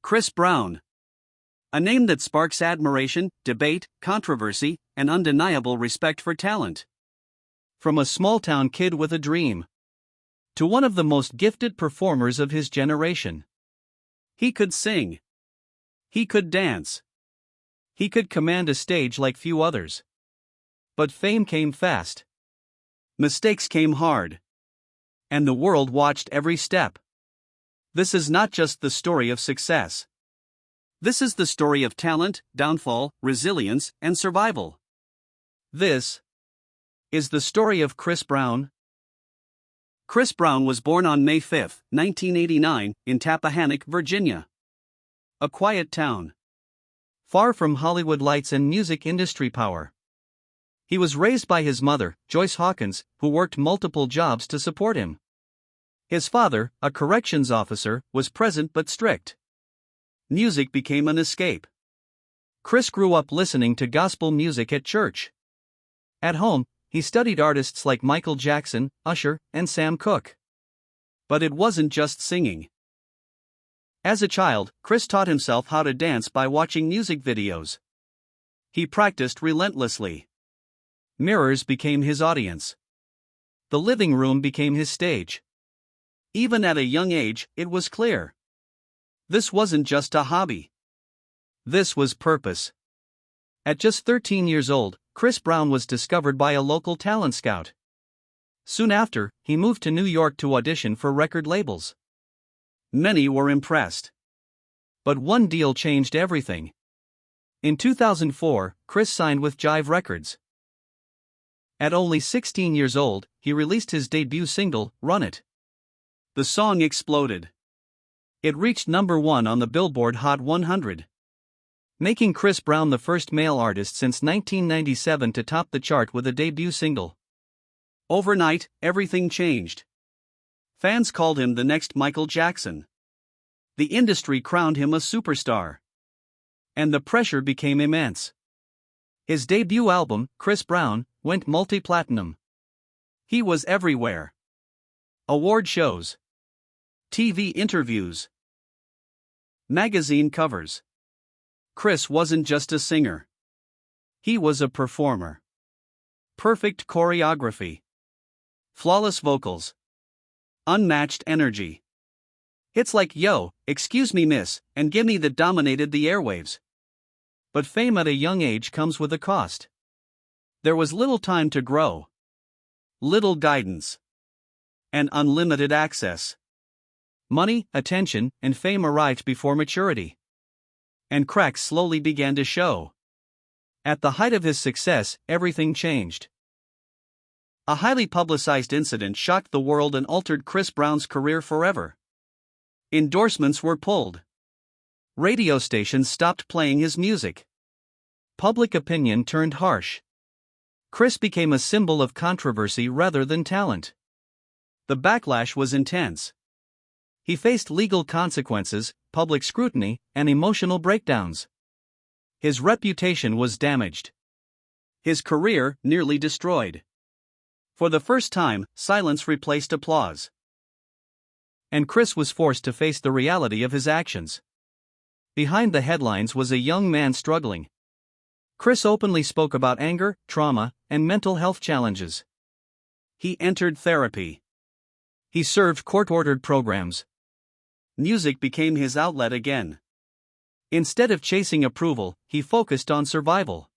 Chris Brown. A name that sparks admiration, debate, controversy, and undeniable respect for talent. From a small-town kid with a dream to one of the most gifted performers of his generation. He could sing. He could dance. He could command a stage like few others. But fame came fast. Mistakes came hard. And the world watched every step. This is not just the story of success. This is the story of talent, downfall, resilience, and survival. This is the story of Chris Brown. Chris Brown was born on May 5, 1989, in Tappahannock, Virginia. A quiet town, far from Hollywood lights and music industry power. He was raised by his mother, Joyce Hawkins, who worked multiple jobs to support him. His father, a corrections officer, was present but strict. Music became an escape. Chris grew up listening to gospel music at church. At home, he studied artists like Michael Jackson, Usher, and Sam Cooke. But it wasn't just singing. As a child, Chris taught himself how to dance by watching music videos. He practiced relentlessly. Mirrors became his audience. The living room became his stage. Even at a young age, it was clear. This wasn't just a hobby. This was purpose. At just 13 years old, Chris Brown was discovered by a local talent scout. Soon after, he moved to New York to audition for record labels. Many were impressed. But one deal changed everything. In 2004, Chris signed with Jive Records. At only 16 years old, he released his debut single, Run It. The song exploded. It reached #1 on the Billboard Hot 100. Making Chris Brown the first male artist since 1997 to top the chart with a debut single. Overnight, everything changed. Fans called him the next Michael Jackson. The industry crowned him a superstar. And the pressure became immense. His debut album, Chris Brown, went multi-platinum. He was everywhere. Award shows, TV interviews, magazine covers. Chris wasn't just a singer. He was a performer. Perfect choreography. Flawless vocals. Unmatched energy. Hits like Yo, Excuse Me Miss, and Gimme that dominated the airwaves. But fame at a young age comes with a cost. There was little time to grow. Little guidance. And unlimited access. Money, attention, and fame arrived before maturity. And cracks slowly began to show. At the height of his success, everything changed. A highly publicized incident shocked the world and altered Chris Brown's career forever. Endorsements were pulled. Radio stations stopped playing his music. Public opinion turned harsh. Chris became a symbol of controversy rather than talent. The backlash was intense. He faced legal consequences, public scrutiny, and emotional breakdowns. His reputation was damaged. His career nearly destroyed. For the first time, silence replaced applause. And Chris was forced to face the reality of his actions. Behind the headlines was a young man struggling. Chris openly spoke about anger, trauma, and mental health challenges. He entered therapy. He served court-ordered programs. Music became his outlet again. Instead of chasing approval, he focused on survival.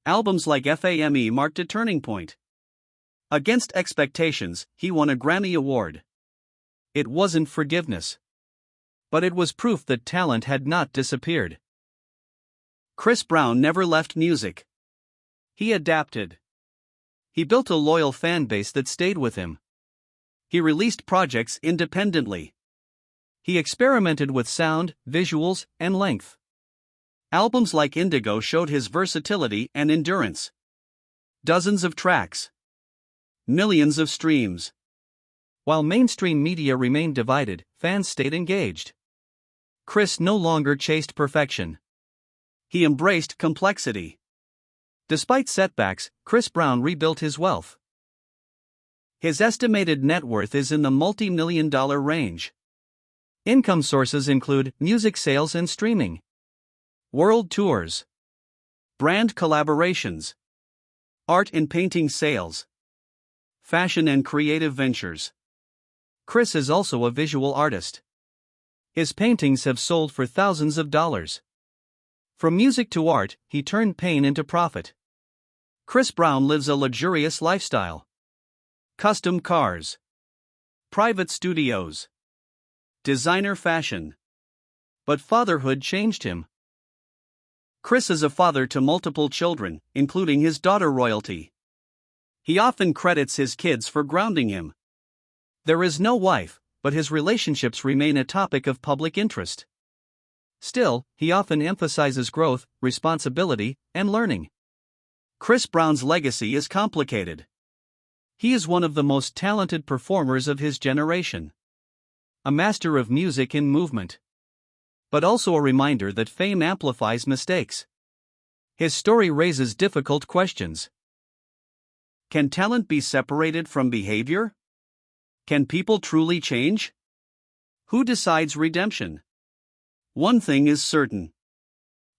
Albums like FAME marked a turning point. Against expectations, he won a Grammy Award. It wasn't forgiveness. But it was proof that talent had not disappeared. Chris Brown never left music. He adapted. He built a loyal fan base that stayed with him. He released projects independently. He experimented with sound, visuals, and length. Albums like Indigo showed his versatility and endurance. Dozens of tracks. Millions of streams. While mainstream media remained divided, fans stayed engaged. Chris no longer chased perfection. He embraced complexity. Despite setbacks, Chris Brown rebuilt his wealth. His estimated net worth is in the multi-million-dollar range. Income sources include music sales and streaming, world tours, brand collaborations, art and painting sales, fashion and creative ventures. Chris is also a visual artist. His paintings have sold for thousands of dollars. From music to art, he turned pain into profit. Chris Brown lives a luxurious lifestyle. Custom cars, private studios, designer fashion. But fatherhood changed him. Chris is a father to multiple children, including his daughter Royalty. He often credits his kids for grounding him. There is no wife, but his relationships remain a topic of public interest. Still, he often emphasizes growth, responsibility, and learning. Chris Brown's legacy is complicated. He is one of the most talented performers of his generation. A master of music and movement. But also a reminder that fame amplifies mistakes. His story raises difficult questions. Can talent be separated from behavior? Can people truly change? Who decides redemption? One thing is certain.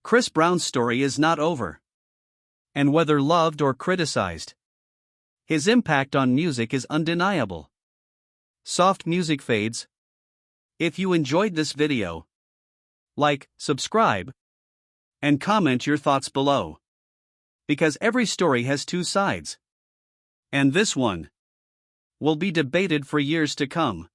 Chris Brown's story is not over. And whether loved or criticized, his impact on music is undeniable. Soft music fades. If you enjoyed this video, like, subscribe, and comment your thoughts below. Because every story has two sides. And this one will be debated for years to come.